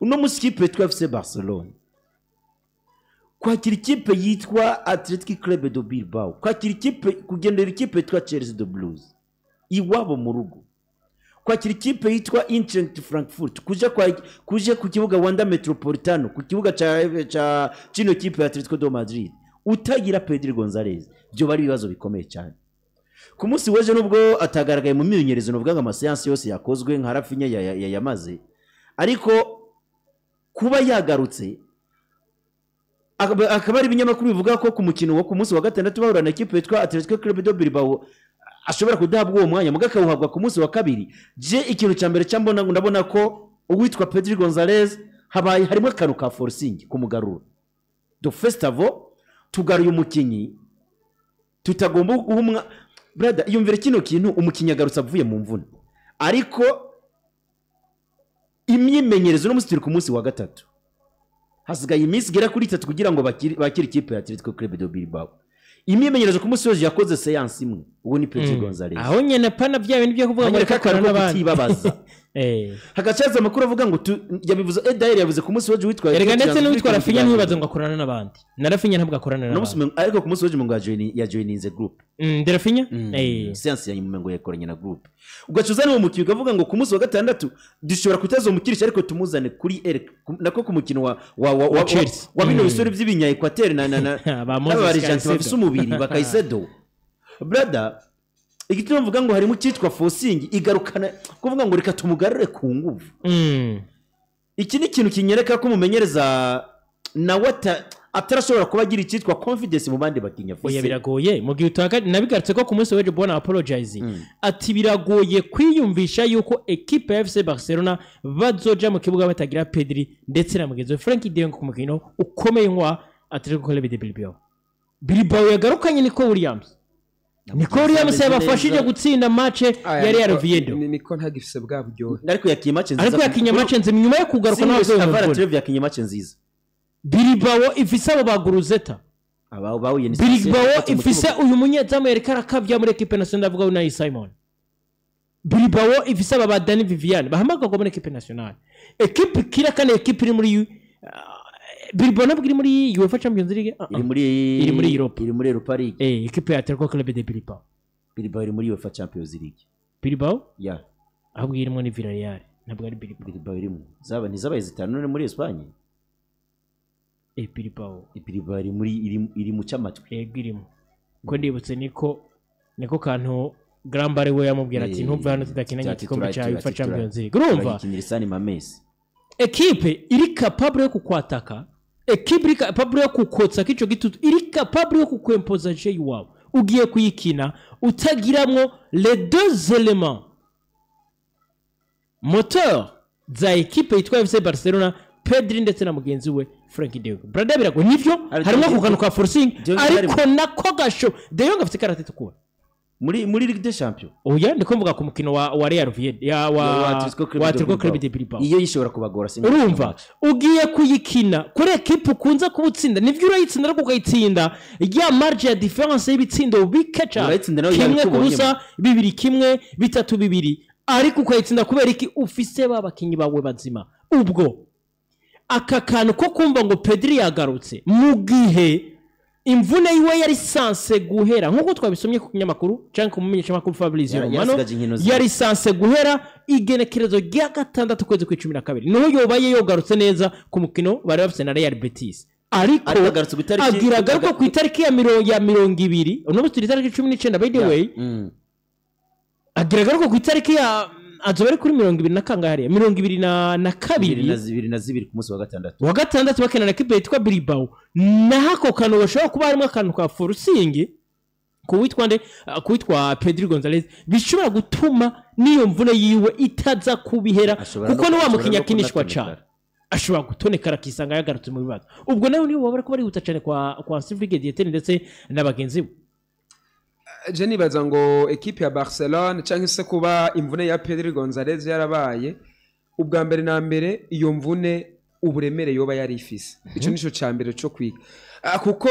uno musikipe yitwa FC Barcelona kwakira ikipe yitwa Athletic Club de Bilbao kwakira ikipe kugendera ikipe yitwa Chelsea de Blues iwabo mu rugo kwakira ikipe yitwa Eintracht Frankfurt kuje ku kibuga Wanda Metropolitano ku kibuga cha kino kipe ya Atletico de Madrid utagira Pedri Gonzalez byo bari bibazo bikomeye cyane ku munsi weje nubwo atagaragaye mu myinyerezo n'uvuga ngo amaseansi yose yakozwe nka Rafinha yamaze ariko kuba yagarutse akaba ari ibinyamakuru bivuga ko ku mukino wo ku munsi wa gatandatu bahura na ikipe yitwa Atletico Club de Bilbao ashobora kudahabwa uwo mwanya mugaka uhabwa ku munsi wa kabiri je ikintu cya mbere cyambona ndabona ko uwitwa Pedri Gonzalez harimo akantu ka forcing kumugarura do festival tugaruye umukinyi tutagomba guhumwa brother yumvire kino kintu umukinyi agarutse avuye mu mvune ariko imyimenyerezo no musitiri ku munsi wa gatatu hasigaye iminsi gera kuri 3 kugira ngo bakire ikipe ya Atletico Club de Bilbao imyimenyerezo ku munsi wose yakoze seance imwe uwo ni Pedri Gonzalez aho nyene pana bya bintu byo kuvuga ngo reka karana n'abandi babaza hagacaza amakuru avuga ngo yabivuze Edair yavuze ku munsi wose witwa erega ndetse n'uwitwa Rafinha ntibaza ngo akorana n'abandi na Rafinha ntabwo akorana n'abandi ariko ku munsi wose ngo ya joininze group de Rafinha seance ya nyuma ngo yakoranye na group ugacuza n'uwo mukino ukavuga ngo ku munsi wa gatandatu dushobora kutaza umukirisha ariko tumuzane kuri Eric nako ku mukino wa bino bisore by'ibinya Equateur na Argentine bafise umubiri bakayisedo brother igituma mvuga ngo harimo cyitwa forcing igarukana kuvuga ngo reka tumugarure ku nguvu iki ni ikintu kinyereka ko mumenyereza na atarashobora kuba agira icyitwa confidence mu bandi bakinya oya biragoye mu gihe utaka nabigarutse ko ku munsi weje bona apologizing ati biragoye kwiyumvisha yuko equipe ya FC Barcelona bazoja mu kibuga batagira Pedri ndetse na mugenzi Frankie de Jong ku mukino ukomeye nkwa Atletico Club de Bilbao yagarukanye Nico Williams yabafashije gutsinda match ya Real Oviedo niko ntagifise bwa buryo ariko yakiye match nziza ariko yakinya match nziza nyuma yo kugaruka n'abazo yakinya match nziza Bilbao ifise abo baguruzeta Bilbao ifise uyu munyezamu yereka arakavya muri equipe nationale avuga Unai Simon Bilbao ifise aba Dani Vivian bahamagagwa muri equipe nationale equipe kirakane equipe iri muri Bilbao nabwo iri muri UEFA Champions League iri muri Europe iri muri Europa League equipe ya Atletico Club de Bilbao iri muri UEFA Champions League Bilbao ya ahubwo irimo ni Villarreal ntabwo ari Bilbao irimo zabaye zitanu muri Espagne Bilbao iri mu cyamatwi yego irimo ko ndibutse niko kantu Grambare we yamubwira ati ntumva hano tudakinanye igikombe cya UEFA Champions League urumva equipe iri capable yo kukwataka equipe iri capable yo kukotsa kico gitutu iri capable yo kukwempoza je iwawe ugiye kuyikina utagiramwo les deux éléments moteur za equipe yitwa FC Barcelona Pedri ndetse na mugenzi we Frankie de Jong brother birago nivyo harimo kuganuka forcing ariko nako gasho de Jong afite karate tukura muri Ligue des Champions oya ndiko mvuga ku mukino wa Real Oviedo ya wa Atletico Club de Bilbao iyo yishobora kubagora urumva ugiye kuyikina kuri equipe ukunza kubutsinda nivyo urayitsinda ariko ukayitsinda ya marge ya difference y'ibitsindo bikeca kimwe kurusa 2-1 3-2 ariko ukayitsinda kubera iki ufise babakinyi bawe bazima ubwo aka kantu ko kumva ngo Pedri yagarutse mu gihe imvune yiwe yari sanse guhera nkuko twabisomye ku kinyamakuru cyangwa kumumenyesha makuru Fabrizio Romano yari sanse guhera igenekerezo rya gatandatu kwezi kwa 12 niho yobaye yogarutse neza ku mukino bari bafite na Real Betis ariko agiragaruka ku itariki ya 20 uno butiri itariki 19 by the way agiragaruka ku itariki ya azobere kuri 20 na kangahari 22 ku munsi wa gatandatu bakena na equipe yitwa Bilbao nako kano bashobora kuba harimo akantu ka forcing kuwitwa Pedri Gonzalez bishobora gutuma niyo mvune yiwe itaza kubihera kuko ni wa mukinya kinishwa cyane ashobora gutonekara kisanga yagarutse mu bibazo ubwo nayo niyo wabara ko bari huta cyane kwa Silvio Dietene ndetse n'abagenzi je nibaza ngo equipe ya Barcelona cyangwa se kuba imvune ya Pedri Gonzalez yarabaye ubwa mbere na mbere iyo mvune uburemere yoba yari ifise ico nico cyambere cyo kwiga kuko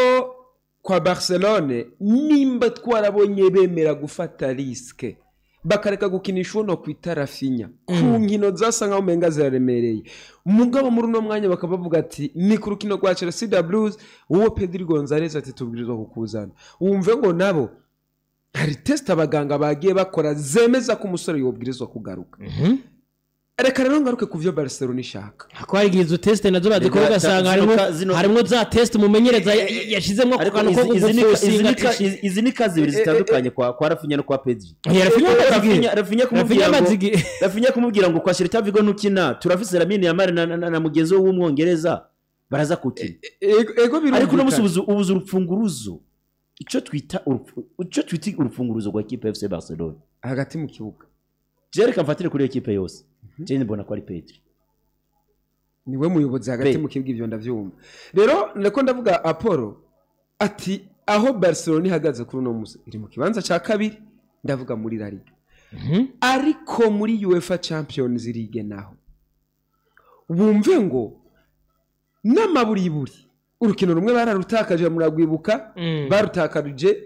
kwa Barcelona nimba twarabonye bemera gufata riske bakareka gukinisha uno kwita Rafinha ku nkino zasa nkaho umenga ziraremereye umugabo muri uno mwanya bakabavuga ati ni ku rukino rwa Chelsea the Blues uwo Pedri Gonzalez ati tubwirizwa kukuzana wumve ngo nabo hari test abaganga bagiye bakora zemeza ko umusore yobwirizwa kugaruka reka rero ngaruke ku byo Barcelona ishaka ko hari izo test nazo bazikora ugasanga harimo za test mumenyereza yashizemo ku kantu ko gufusinga izi ni kazi zibiri zitandukanye kwa Rafinha no kwa Pedri Rafinha kumubwira ngo kwa Celta Vigo nukina turafise Lamine Yamal na mugenzi w'umwongereza baraza kukina ariko no musubuza ubuza urupfunguruzo icyo twita urufunguruzo rwa equipe FC Barcelona hagati mu kibuga Jerry kamfatire kuri equipe yose Jane mbona ko ari Pedri niwe muyobozi hagati mu kibuga ivyo ndavyumva rero nako ndavuga Apollo ati aho Barcelona ihagaze kuri uno musi iri mu kibanza ca kabiri ndavuga muri La Liga ariko muri UEFA Champions League naho bumve ngo n'amaburiburi urukino rumwe bararutakaje muragwibuka barutakarije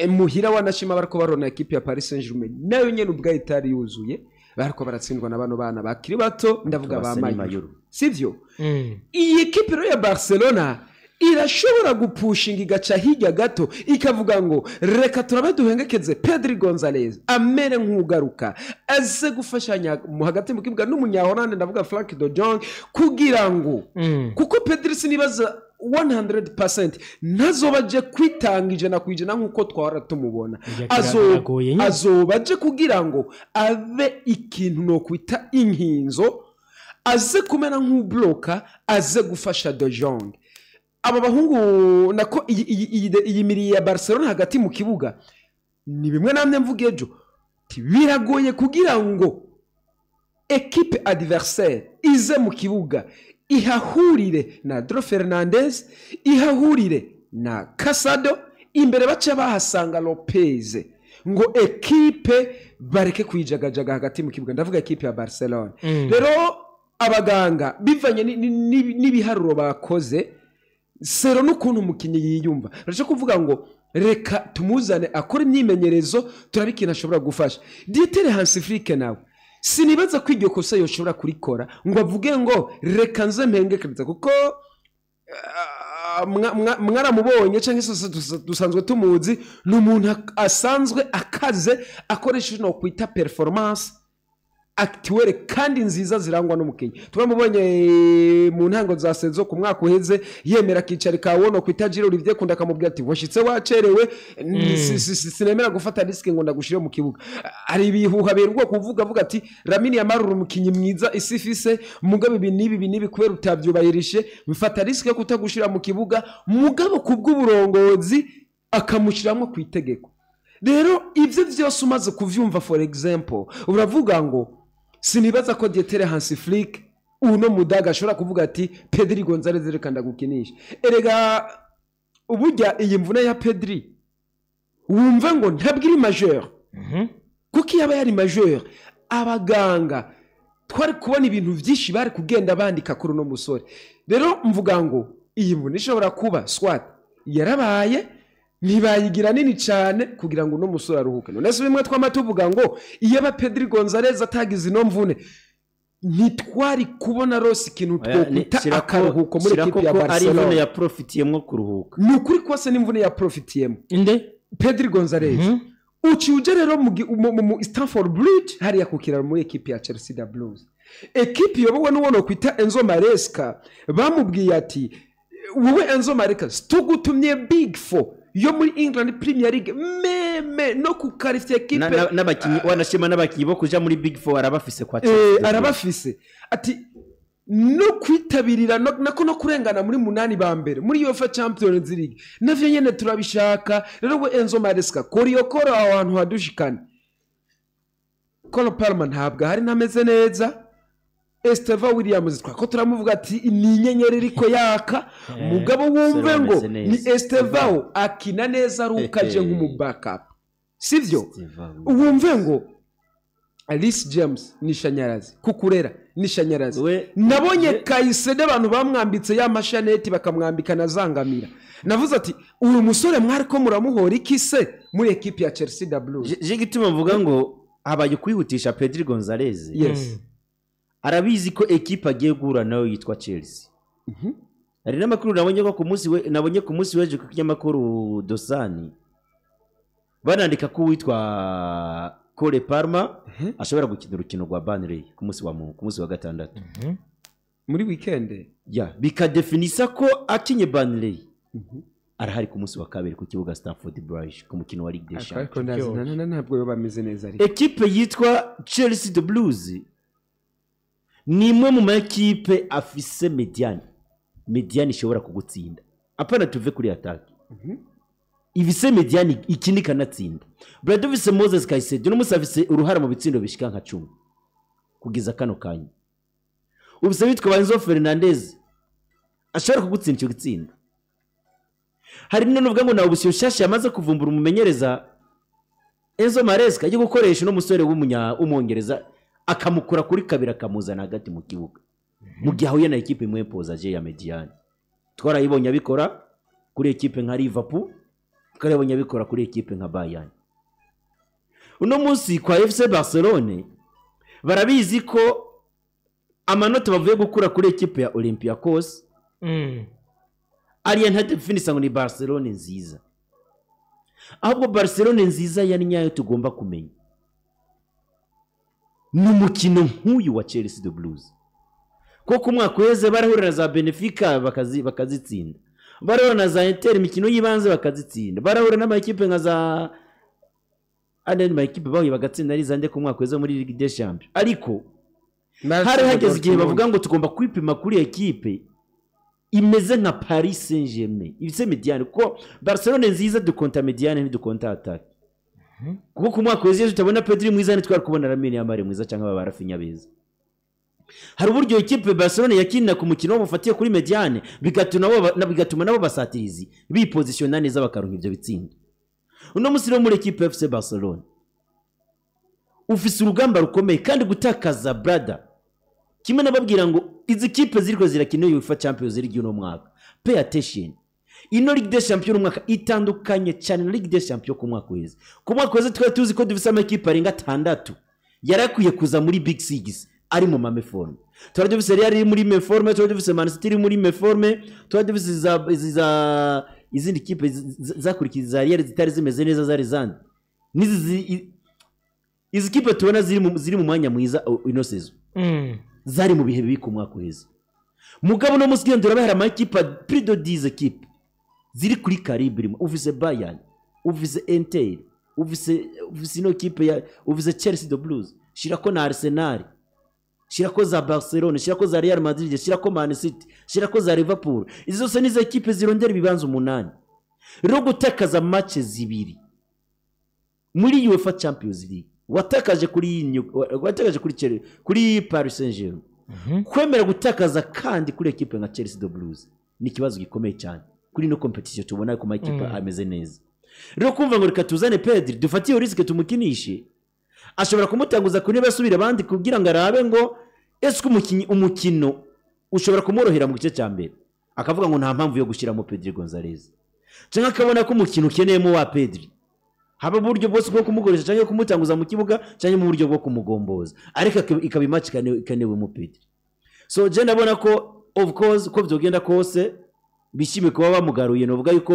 muhira wanashima bariko barona equipe ya Paris Saint-Germain nayo nyene ubwa itari yuzuye bariko baratsindwa na bano bana bakiri bato ndavuga ba Mayuru sivyo iyi equipe ya Barcelona irashobora gupushinga igaca hirya gato ikavuga ngo reka turabaduhengekeze Pedri Gonzalez amere nk'ugaruka aze gufashanya mu hagati mu kibuga n'umunyahorande ndavuga Frank de Jong kugira ngo kuko Pedri sinibaza 100% nazobaje kwitangije na kwijana nkuko twara tumubona azobaje kugira ngo ave ikintu no kwita inkinzo aze kumena nk'ubloka aze gufasha De Jong aba bahungu nako iyi miri ya Barcelona hagati mu kibuga ni bimwe namwe mvuge ejo biragoye kugira ngo equipe adversaire ize mu kibuga ihahurire na Dro Fernandez ihahurire na Casado imbere bace bahasanga Lopez ngo equipe bareke kwijagajaga hagati mu kibuga ndavuga equipe ya Barcelona rero abaganga bivanye n'ibiharuro bakoze sero n'ukuntu umukinyi yiyumva rero kuvuga ngo reka tumuzane akora imyimenyerezo turabikina ashobora gufasha Dieter Hansi Flick nawe sinibaza ko iryo kosa yoshobora kurikora ngo avuge ngo reka nze mpengekeza kuko mwaramubonye cyangwa se dusanzwe tumuzi n'umuntu asanzwe akaze akoresheje no kwita performance actuelle kandi nziza zirangwa n'umukinyi twamubonye mu ntango za sezo ku mwaka uheze yemera kicari kawo no kwita Giro Olivier kunda kamubwira ati washitse wacerewe sinemera gufata risk ngo ndagushire mu kibuga ari ibihuha berwa kuvuga avuga ati Lamine Yamal umukinyi mwiza isifise mugabe binibi kubera utavyubayirishe mfata risk yo kutagushira mu kibuga mugabo kubw'uburongozi akamushiramo kwitegeko rero ivyo vyose umaze kuvyumva for example uravuga ngo sinibaza ko Dieter Hansi Flick uno mudaga ashobora kuvuga ati Pedri Gonzalez reka ndagukinisha erega ubujya iyi mvune ya Pedri wumve ngo ntabwiri majeur kuko yaba yari majeur abaganga twari kubona ibintu byinshi bari kugenda bandika kuri uno musore rero mvuga ngo iyi mvune ishobora kuba swat yarabaye ntibayigira nini cyane kugira ngo no musore aruhuke none se bimwe twamatuvuga ngo iyo aba Pedri Gonzalez atagize ino mvune ntitwari kubona rose ikintu twokwita akaruhuko muri equipe ya Barcelona ari imvune ya profitiyemo kuruhuka ni ukuri kwose n'imvune ya profitiyemo inde Pedri Gonzalez uciuje rero mu Stamford Bridge hariya kukira muri equipe ya Chelsea the Blues equipe yobowe n'uwono kwita Enzo Maresca bamubwiye ati wowe Enzo Maresca tugutumye Big Four yo muri England Premier League meme no kukarifya equipe n'abakinyi wanashima n'abakinyi bo kuja muri Big Four arabafise kwa Chelsea arabafise ati no kwitabirira nako no kurengana muri 8 ba mbere muri UEFA Champions League navyo nyene turabishaka rero we Enzo Maresca koriyokora abantu hadushikana Cole Palmer ntabwo hari nameze neza Estevao Williams twako turamuvuga ati ni inyenyeri riko yaka mugabo wumve ngo ni Estevao akina neza rukaje nk'umubackup sivyo wumve ngo Alice James ni shanyarazi kukurera ni shanyarazi nabonye Kayisede abantu bamwambitse ya mashaneti bakamwambika na zangamira navuze ati uyu musore mwari ko muramuhora iki se muri equipe ya Chelsea the Blues je gituma mvuga ngo abaye kwihutisha Pedri Gonzalez. Yes. Arabizi ko equipe agiye guhura nayo yitwa Chelsea. Hari n'amakuru nabonye ku munsi weje ku kinyamakuru Dosani. Banandika ko witwa Cole Palmer ashobora gukina urukino rwa Burnley ku munsi wa gatandatu. Muri weekend bikadefinisa ko akinye Burnley. Arahari ku munsi wa kabiri ku kibuga Stamford Bridge ku mukino wa Ligue des Champions. Ntabwo yo bameze neza ari. Equipe yitwa Chelsea the Blues ni imwe mu makipe afise mediane ishobora kugutsinda. Apana tuve kuri attack. Ibise mediane ikindi kanatsinda. Bradovise Moses Caicedo no musafise uruhara mu bitsindo bishika nka 10 kugeza kano kanya. Ubise bitwa Enzo Fernandez ashobora kugutsinda cyo gitsinda. Hari none uvuga ngo nawe ubusyo shasha yamaze kuvumbura umumenyereza Enzo Maresca agiye gukoresha no musore w'umungereza akamukura kuri kabiri akamuzana hagati mu kibuga. Mu gihe ahuye na equipe imwe pozaje ya mediane. Twarayibonye abikora kuri equipe nka Liverpool, twarayibonye abikora kuri equipe nka Bayern. Uno munsi kwa FC Barcelone barabizi ko amanota bavuye gukura kuri equipe ya Olympiacos Ariya definisa ngo ni Barcelone nziza. Ahubwo Barcelone nziza yani nyayo tugomba kumenya. Numukino nk'uyu wa Chelsea the Blues. Koko umwaka weze barahurira za Benfica bakazitsinda. Barahurira na za Inter imikino yibanze bakazitsinda. Barahurira n'amakipe nka za Aden makipe bahuye bagatsinda ari zande ku mwaka weze muri Ligue des Champions. Ariko hari hageze igihe bavuga ngo tugomba kwipima kuri equipe imeze nka Paris Saint-Germain. Ibise mediane ko Barcelone nziza dukonta mediane ntidukonta attack. Kuko ku mwaka weze tutabona Pedri mwiza ntitwari kubona Lamine Yamal mwiza cyangwa Barafinha beza. Hari uburyo equipe Barcelone yakinira ku mukino bafatiye kuri mediane bigatuma nabo basatirizi bipositiona neza bakaronka ibyo bitsinda. Uno musiro muri equipe FC Barcelone ufise urugamba rukomeye kandi gutakaza brother. Kimwe nababwira ngo izi kipe ziriko zirakina UEFA Champions League uno mwaka. Pay attention. Ino Ligue des Champions mwaka itandukanye cyane na Ligue des Champions ku mwaka weze. Ku mwaka weze twari tuzi ko dufise amakipe arenga 6 yarakwiye kuza muri Big Six ari mu mame forme. Twari dufise Real muri mame forme, twari dufise Man City muri mame forme, twari dufise za izindi kipe zakurikiza Real zitari zimeze neza zari zandi. Izi kipe tubona ziri mu mwanya mwiza ino season. Zari mu bihe bibi ku mwaka weze. Mugabo no musigendo bahera amakipe plus de 10 équipes ziri kuri calibre. Ufise Bayern, ufise Inter, ufise no kipe ya ufise Chelsea the Blues, shirako na Arsenal, shirako za Barcelona, shirako za Real Madrid, shirako Man City, shirako za Liverpool. Izo zose ni za equipe zirondera ibibanza 8. Rero gutakaza match zibiri muri UEFA Champions League watakaje kuri Paris Saint-Germain. Kwemera gutakaza kandi kuri equipe nka Chelsea the Blues ni kibazo gikomeye cyane kuri no competition tubona ko equipe ameze neza. Rero kumva ngo reka tuzane Pedri dufatiye risk tumukinishe ashobora kumutanguza kuri basubira abandi kugira ngo arabe ngo eske umukino ushobora kumorohera mu gice cya mbere akavuga ngo nta mpamvu yo gushira mu Pedri Gonzalez cyangwa akabona ko umukino ukeneyemo wa Pedri haba buryo bwose bwo kumugoresha cyangwa kumutanguza mu kibuga cyangwa mu buryo bwo kumugomboza ariko ikaba match ikanewe mu Pedri. So je ndabona ko of course ko byogenda kose bishime kuba bamugaruye no vuga yuko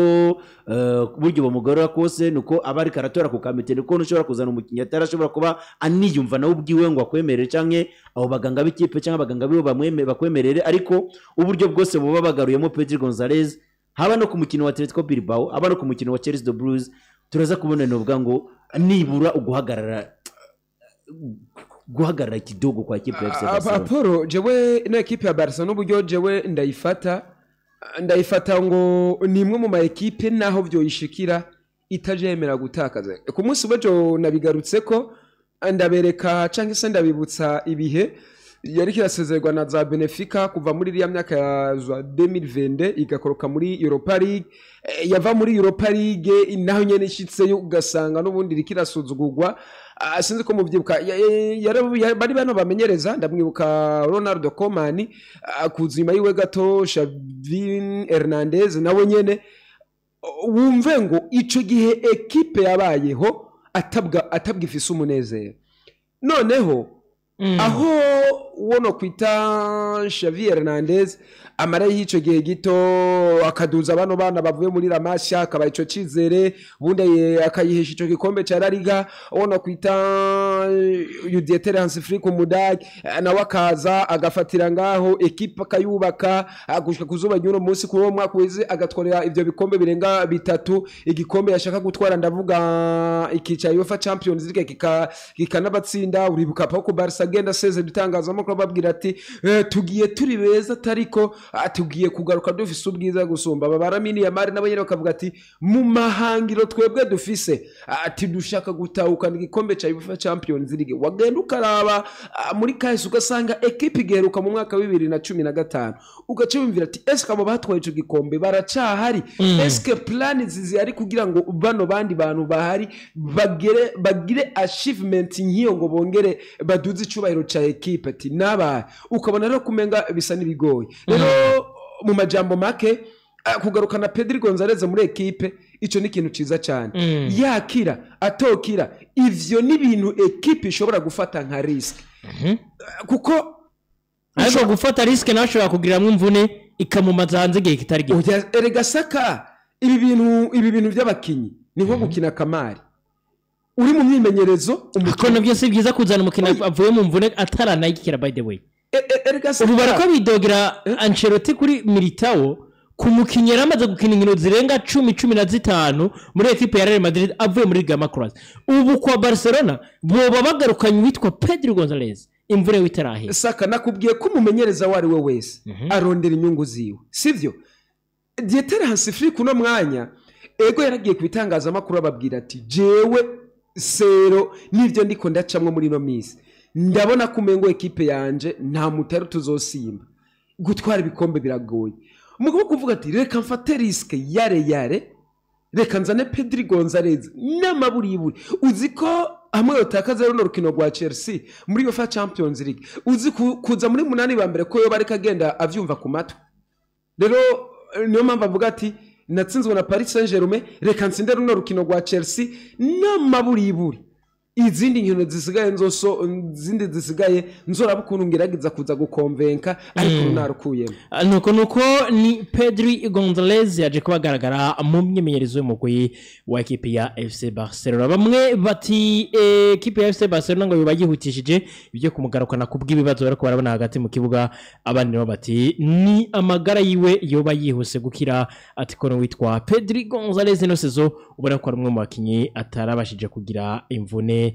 buryo bamugarura kose nuko abari karatora ku kamete nuko ushobora kuzana umukinya atarashobora kuba aniyumva nawe ubwiwe ngo akwemerere canke abo baganga b'ikipe cyangwa abaganga bibo bakwemerere ariko uburyo bwose buba bagaruyemo Pedri Gonzalez haba no ku mukino wa Atletico Bilbao haba no ku mukino wa Chelsea the Blues turaza kubona no vuga ngo nibura guhagarara kidogo kwa equipe ya FC Barcelona. Aporo jewe na equipe ya Barcelona uburyo jewe ndayifata ngo ni imwe mu ma equipe naho byo yishikira itajemera gutakaza. Ku munsi w'ejo nabigarutse ko ndabereka canke se ndabibutsa ibihe yari kirasezerwa na za Benfica kuva muri iriya myaka ya 2020 igakoroka muri Europa League, yava muri Europa League naho nyene ishitseyo ugasanga n'ubundi rikirasuzugurwa. Sinzi ko muvyibuka bari bano bamenyereza ndamwibuka Ronaldo Koeman kuzima yiwe gato Xavi Hernandez nawe nyene wumve ngo ico gihe equipe yabayeho atabwa ifise umunezero noneho aho wono kwita Xavi Hernandez amara y'icyo gihe gito akaduza bano bana bavuye muri La Masia akabaye ico cizere bundi akayihesha ico gikombe ca La Liga wono kwita Dieter Hans Flick umudage nawe akaza agafatira ngaho equipe akayubaka agushika kuzuba nyuno munsi kuri uwo mwaka weze agatwarira ivyo bikombe birenga bitatu igikombe yashaka gutwara ndavuga ikica UEFA Champions League kikanabatsinda uribuka pa ko Barca agenda seze bitangazamakuru babwira ati tugiye turi beza tariko tugiye kugaruka dufise ubwiza gusumba babaramini ya mari nabanyene bakavuga ati mu mahangiro twebwe dufise ati dushaka gutahukana igikombe ca UEFA Champions League wagenda ukaraba muri kahise ugasanga equipe igeruka mu mwaka wa 2015 ugace wumvira ati eske abo batwaye ico gikombe baracahari eske plan zizihari kugira ngo bano bandi bantu bahari bagire achievement nkiyo ngo bongere baduze icubahiro ca equipe ati naba ukabona rero kumenga bisa nibigoye rero mu majambo make kugarukana Pedri Gonzalez muri equipe ico ni ikintu ciza cyane yakira atokira ivyo ni ibintu equipe ishobora gufata nka risk kuko ariko gufata risk nashobora kugiramwe imvune ikamumaza hanze gihe kitari gito erega saka ibi bintu by'abakinyi ni nko gukina kamari uri mu myimenyerezo umukino byose byiza kuzana umukino avuye mu mvune ataranayikira by the way erega saka ubu barako bidogera Ancelotti kuri Militao kumukinyera amaze gukina inkino zirenga 10-15 muri equipe ya Real Madrid avuye muri Liga Macross ubu kwa Barcelona boba bagarukanye witwa Pedro Gonzalez imvure witarahe saka nakubwiye ko umumenyereza wari we wese arondera inyungu ziwe sivyo Dieter Hans Flick kuno mwanya ego yaragiye kubitangaza makuru ababwira ati jewe sero nivyo ndiko ndacamwe muri no misi ndabona kumengo equipe yanje nta mutari tuzosimba gutwara ibikombe biragoye mugabo kuvuga ati reka mfate risk yare reka nzane Pedri Gonzalez n'amaburiburi uziko hamwe yotakaza runo rukino rwa Chelsea muri UEFA Champions League uzi kuza muri munani ba mbere ko yo bari kagenda avyumva ku matwi rero niyo mpamvu avuga ati natsinzwe na Paris Saint-Germain reka nsinde runo rukino rwa Chelsea n'amaburiburi izindi nkino zisigaye zindi zisigaye nzoraba ukuntu ngeragiza kuza gukonvenka ariko runarukuyemo nuko ni Pedri Gonzalez yaje kubagaragara mu myimenyerezo y'umugwi wa equipe ya FC Barcelona bamwe bati equipe ya FC Barcelona ngo bibagihutishije ibyo kumugarukana kubw'ibibazo bariko barabona hagati mu kibuga abandi nabo bati ni amagara yiwe yoba yihuse gukira ati kono witwa Pedri Gonzalez no sezo ubona ko ari umwe mu bakinyi atarabashije kugira imvune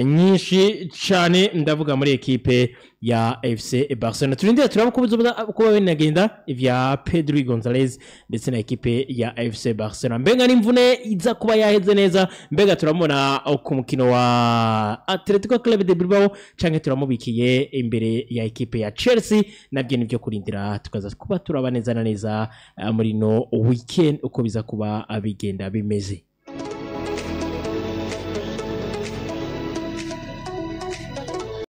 nyinshi cyane ndavuga muri equipe ya FC Barcelona turindira turabukubuza kuba benagenda ivya Pedri Gonzalez ndetse na equipe ya FC Barcelona mbenga n'imvune iza kuba yaheze neza mbega turamubona ku mukino wa Atletico Club de Bilbao canke turamubikiye imbere ya equipe ya Chelsea nabyo nivyo kurindira tukaza kuba turaba neza na neza muri no weekend uko biza kuba abigenda bimeze